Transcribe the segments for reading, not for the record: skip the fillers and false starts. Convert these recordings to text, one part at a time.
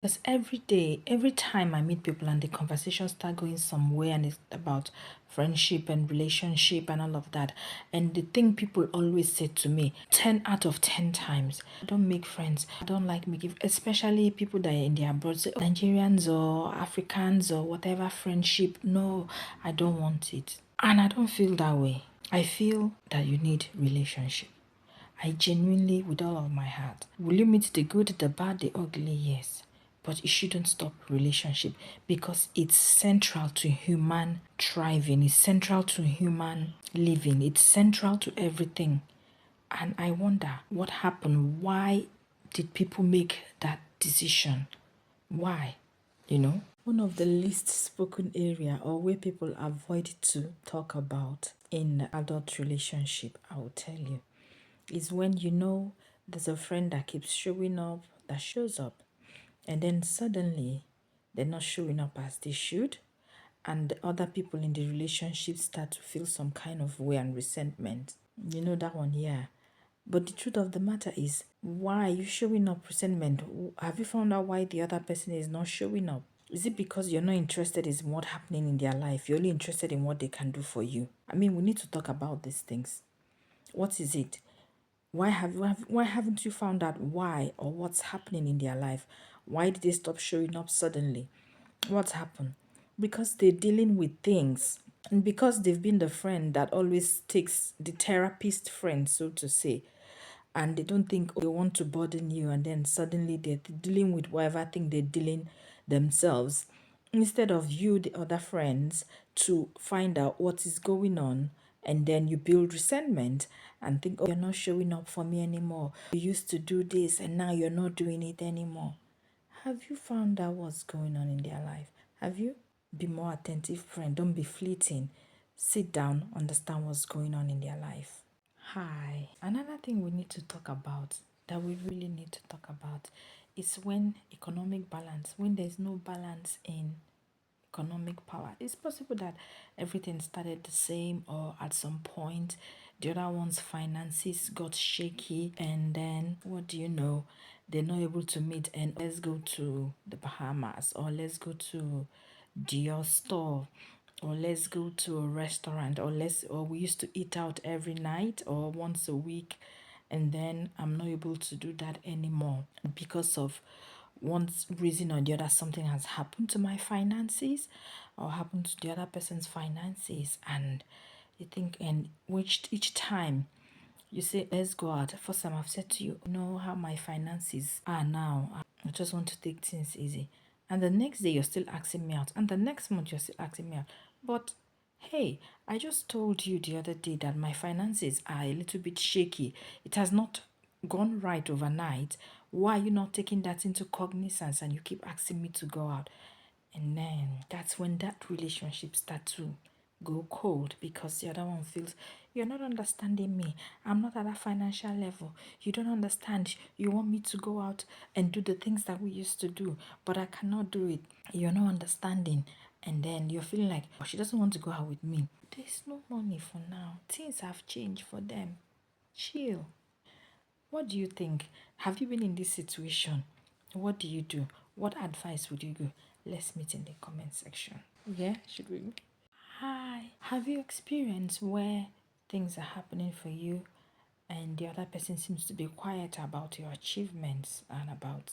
Because every day, every time I meet people and the conversation start going somewhere and it's about friendship and relationship and all of that. And the thing people always say to me, 10 out of 10 times, I don't make friends. I don't like making, especially people that are in the abroad, say, "Oh, Nigerians or Africans or whatever friendship. No, I don't want it. And I don't feel that way. I feel that you need relationship. I genuinely, with all of my heart. Will you meet the good, the bad, the ugly? Yes. But it shouldn't stop relationship because it's central to human thriving, it's central to human living, it's central to everything. And I wonder what happened. Why did people make that decision? Why? One of the least spoken area or where people avoid to talk about in adult relationship, I will tell you, is when there's a friend that keeps showing up, that shows up, and then suddenly they're not showing up as they should, and the other people in the relationship start to feel some kind of way and resentment. You know that one, yeah. But the truth of the matter is, why are you showing up resentment? Have you found out why the other person is not showing up? Is it because you're not interested in what's happening in their life? You're only interested in what they can do for you? I mean, we need to talk about these things. What is it? Why haven't you found out why or what's happening in their life? Why did they stop showing up suddenly? What's happened? Because they're dealing with things. And because they've been the friend that always takes the therapist friend, so to say, and they don't think, oh, they want to burden you, and then suddenly they're dealing with whatever thing they're dealing themselves, instead of you, the other friends, to find out what is going on. And then you build resentment and think, oh, you're not showing up for me anymore. You used to do this and now you're not doing it anymore. Have you found out what's going on in their life? Have you? Be more attentive, friend. Don't be fleeting. Sit down, understand what's going on in their life. Hi. Another thing we need to talk about, that we really need to talk about, is when economic balance, when there's no balance in economic power. It's possible that everything started the same, or at some point the other one's finances got shaky, and then what do you know? They're not able to meet, and let's go to the Bahamas, or let's go to your store, or let's go to a restaurant, or we used to eat out every night or once a week, and then I'm not able to do that anymore because of one reason or the other. Something has happened to my finances or happened to the other person's finances, and you think, and which each time you say, let's go out. First time I've said to you, you know how my finances are now. I just want to take things easy. And the next day you're still asking me out. And the next month you're still asking me out. But hey, I just told you the other day that my finances are a little bit shaky. It has not gone right overnight. Why are you not taking that into cognizance and you keep asking me to go out? And then that's when that relationship starts to go cold, because the other one feels, you're not understanding me. I'm not at that financial level. You don't understand. You want me to go out and do the things that we used to do, but I cannot do it. You're not understanding. And then you're feeling like, oh, she doesn't want to go out with me. There's no money for now. Things have changed for them. Chill. What do you think? Have you been in this situation? What do you do? What advice would you give? Let's meet in the comment section. Yeah, should we? Hi. Have you experienced where things are happening for you and the other person seems to be quiet about your achievements and about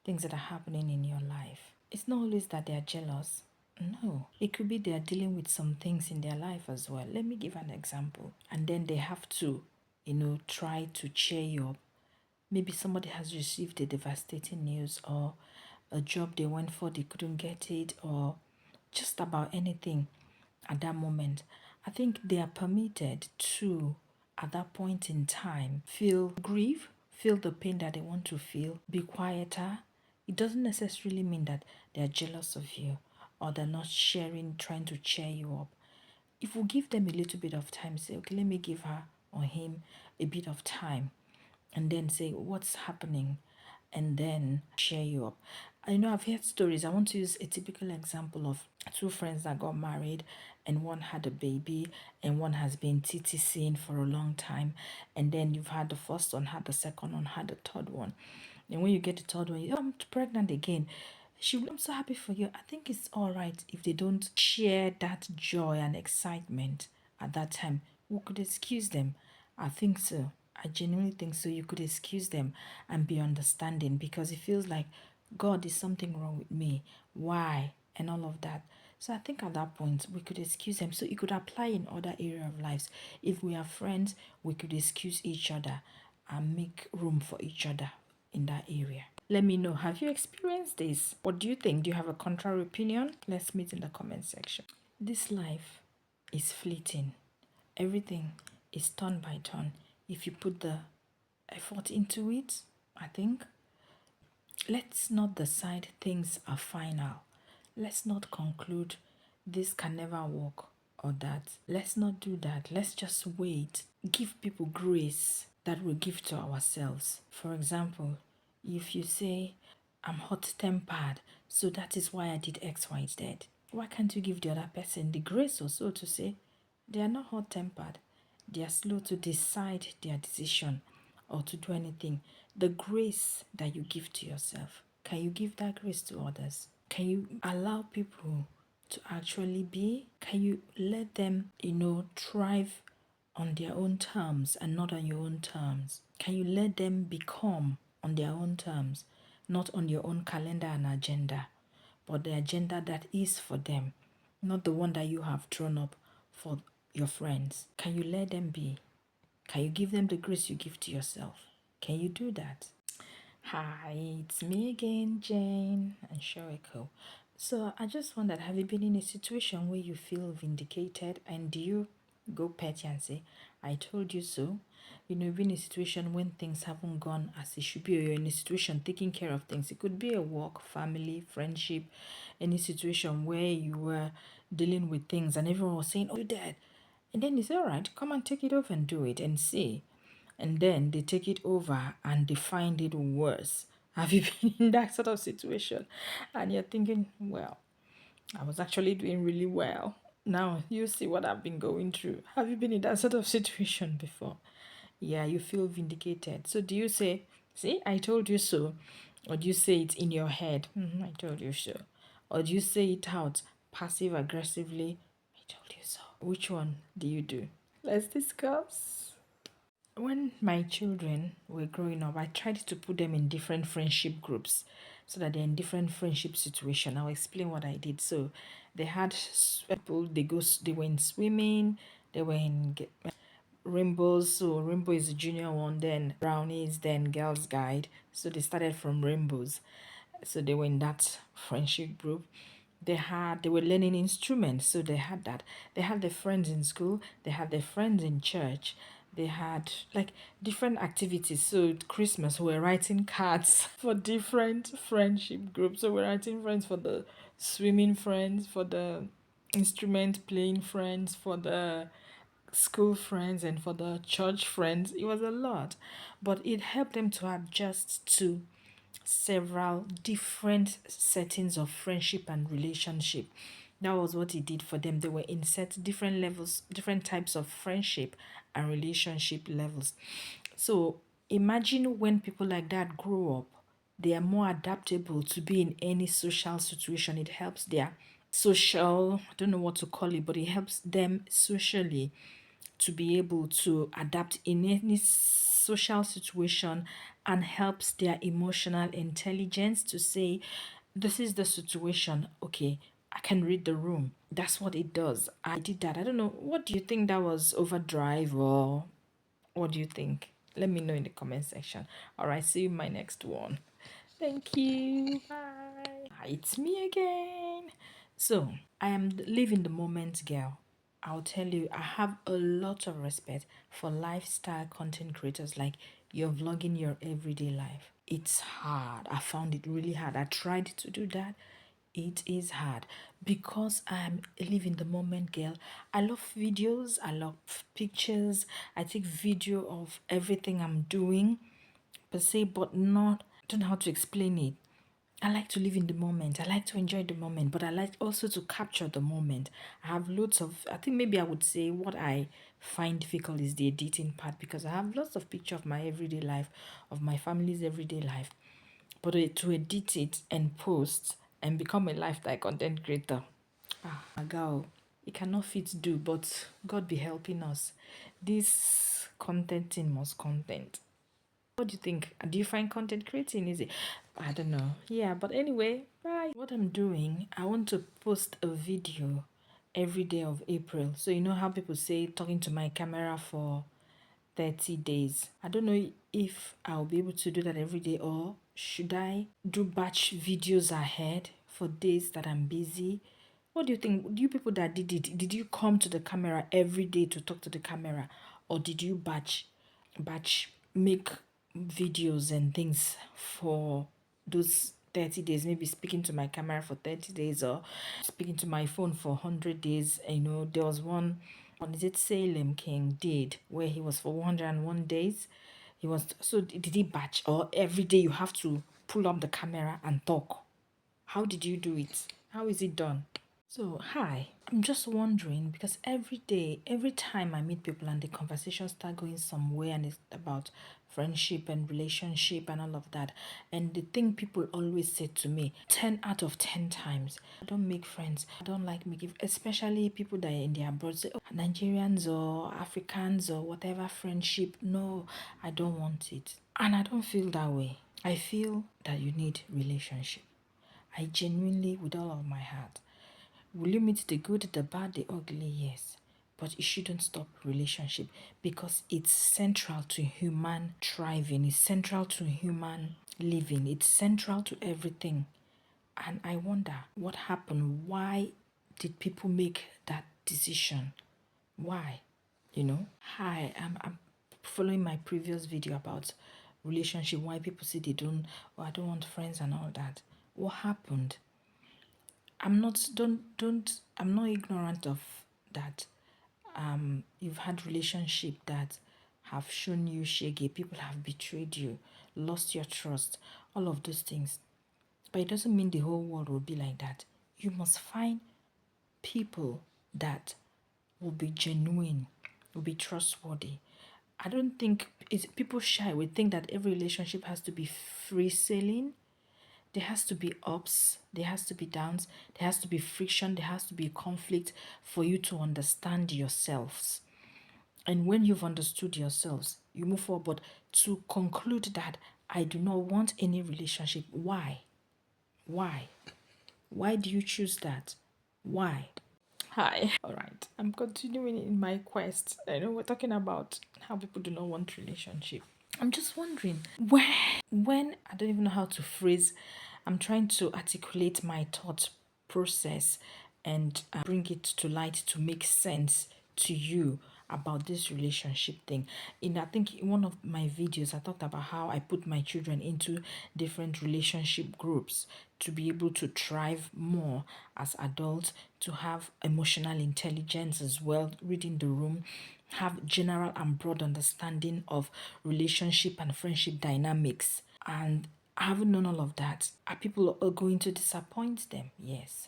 things that are happening in your life? It's not always that they are jealous. No, it could be they are dealing with some things in their life as well. Let me give an example. And then they have to, try to cheer you up. Maybe somebody has received a devastating news, or a job they went for, they couldn't get it, or just about anything at that moment. I think they are permitted to, at that point in time, feel grief, feel the pain that they want to feel, be quieter. It doesn't necessarily mean that they're jealous of you or they're not sharing, trying to cheer you up. If we give them a little bit of time, say, okay, let me give her or him a bit of time, and then say what's happening, and then cheer you up. I know I've heard stories. I want to use a typical example of two friends that got married, and one had a baby and one has been TTCing for a long time, and then you've had the first one, had the second one, had the third one. And when you get the third one, oh, I'm pregnant again. I'm so happy for you. I think it's all right if they don't share that joy and excitement at that time. We could excuse them. I think so. I genuinely think so. You could excuse them and be understanding, because it feels like, God, is something wrong with me? Why? And all of that. So I think at that point we could excuse them. So it could apply in other area of lives. If we are friends, we could excuse each other and make room for each other in that area. Let me know, have you experienced this? What do you think? Do you have a contrary opinion? Let's meet in the comment section. This life is fleeting. Everything is turn by turn. If you put the effort into it, I think, let's not decide things are final. Let's not conclude this can never work or that. Let's not do that. Let's just wait. Give people grace that we give to ourselves. For example, if you say, I'm hot tempered, so that is why I did X, Y, Z. Why can't you give the other person the grace also to say, they are not hot tempered, they are slow to decide their decision or to do anything? The grace that you give to yourself, can you give that grace to others? Can you allow people to actually be? Can you let them, thrive on their own terms and not on your own terms? Can you let them become on their own terms, not on your own calendar and agenda, but the agenda that is for them, not the one that you have drawn up for your friends? Can you let them be? Can you give them the grace you give to yourself? Can you do that? Hi, it's me again, Jane and Shariko. So I just wondered, have you been in a situation where you feel vindicated, and do you go petty and say, I told you so? You've been in a situation when things haven't gone as it should be, or you're in a situation taking care of things. It could be a work, family, friendship, any situation where you were dealing with things and everyone was saying, oh, you did. And then you say, all right, come and take it over and do it and see. And then they take it over and they find it worse. Have you been in that sort of situation? And you're thinking, well, I was actually doing really well. Now you see what I've been going through. Have you been in that sort of situation before? Yeah, you feel vindicated. So do you say, see, I told you so? Or do you say it in your head, I told you so? Or do you say it out passive aggressively, I told you so? Which one do you do? Let's discuss. When my children were growing up, I tried to put them in different friendship groups so that they're in different friendship situation. I'll explain what I did. So they had people, they were in swimming, they were in rainbows. So rainbow is the junior one, then brownies, then girls guide. So they started from rainbows. So they were in that friendship group. They were learning instruments, so they had that. They had their friends in school, they had their friends in church, they had like different activities. So at Christmas we were writing cards for different friendship groups. So we're writing friends for the swimming friends, for the instrument playing friends, for the school friends, and for the church friends. It was a lot, but it helped them to adjust to several different settings of friendship and relationship. That was what he did for them. They were in set different levels, different types of friendship and relationship levels. So imagine when people like that grow up, they are more adaptable to be in any social situation. It helps their social, I don't know what to call it, but it helps them socially to be able to adapt in any social situation, and helps their emotional intelligence to say, this is the situation, okay, I can read the room. That's what it does. I did that. I don't know, what do you think? That was overdrive, or what do you think? Let me know in the comment section. All right, see you in my next one. Thank you. Bye. It's me again. So, I am living the moment girl. I'll tell you, I have a lot of respect for lifestyle content creators like you're vlogging your everyday life. It's hard. I found it really hard. I tried to do that. It is hard because I'm living the moment girl. I love videos, I love pictures. I take video of everything I'm doing per se, but not, I don't know how to explain it. I like to live in the moment. I like to enjoy the moment, but I like also to capture the moment. I have loads of, I think maybe I would say what I find difficult is the editing part, because I have lots of picture of my everyday life, of my family's everyday life. but to edit it and post and become a lifestyle content creator, my girl, it cannot fit do, but God be helping us. This content thing must content. What do you think? Do you find content creating easy? I don't know. Yeah, but anyway, bye. What I'm doing, I want to post a video every day of April. So you know how people say talking to my camera for 30 days. I don't know if I'll be able to do that every day, or should I do batch videos ahead for days that I'm busy? What do you think? Do you people that did it, did you come to the camera every day to talk to the camera, or did you batch make videos and things for those 30 days, maybe speaking to my camera for 30 days or speaking to my phone for 100 days? You know, there was one on, is it Salem King did, where he was for 101 days. He was, so did he batch, or every day you have to pull up the camera and talk? How did you do it? How is it done? So, hi, I'm just wondering because every day, every time I meet people and the conversations start going somewhere and it's about friendship and relationship and all of that, and the thing people always say to me 10 out of 10 times, I don't make friends, I don't like making, especially people that are in the abroad say, oh, Nigerians or Africans or whatever friendship. No, I don't want it. And I don't feel that way. I feel that you need relationship. I genuinely, with all of my heart. Will you meet the good, the bad, the ugly? Yes. But it shouldn't stop relationship because it's central to human thriving, it's central to human living, it's central to everything. And I wonder what happened. Why did people make that decision? Why? Hi, I'm following my previous video about relationship, why people say they don't, oh, I don't want friends and all that. What happened? I'm not don't I'm not ignorant of that. You've had relationship that have shown you shaggy, people have betrayed you, lost your trust, all of those things. But it doesn't mean the whole world will be like that. You must find people that will be genuine, will be trustworthy. I don't think it's people shy. We think that every relationship has to be free sailing. There has to be ups, there has to be downs, there has to be friction, there has to be conflict for you to understand yourselves. And when you've understood yourselves, you move forward. But to conclude that I do not want any relationship, why? Why? Why do you choose that? Why? Hi. All right. I'm continuing in my quest. I know we're talking about how people do not want relationship. I'm just wondering when I don't even know how to phrase, I'm trying to articulate my thought process and bring it to light to make sense to you about this relationship thing. I think in one of my videos I talked about how I put my children into different relationship groups to be able to thrive more as adults, to have emotional intelligence as well, reading the room, have general and broad understanding of relationship and friendship dynamics. And having known all of that, are people going to disappoint them? Yes.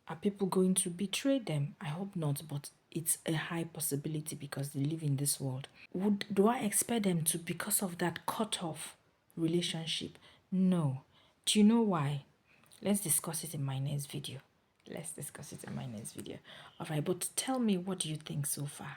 Are people going to betray them? I hope not, but it's a high possibility because they live in this world. Do I expect them to, because of that, cut off relationship? No. Do you know why? Let's discuss it in my next video. Let's discuss it in my next video. All right, but tell me, what do you think so far?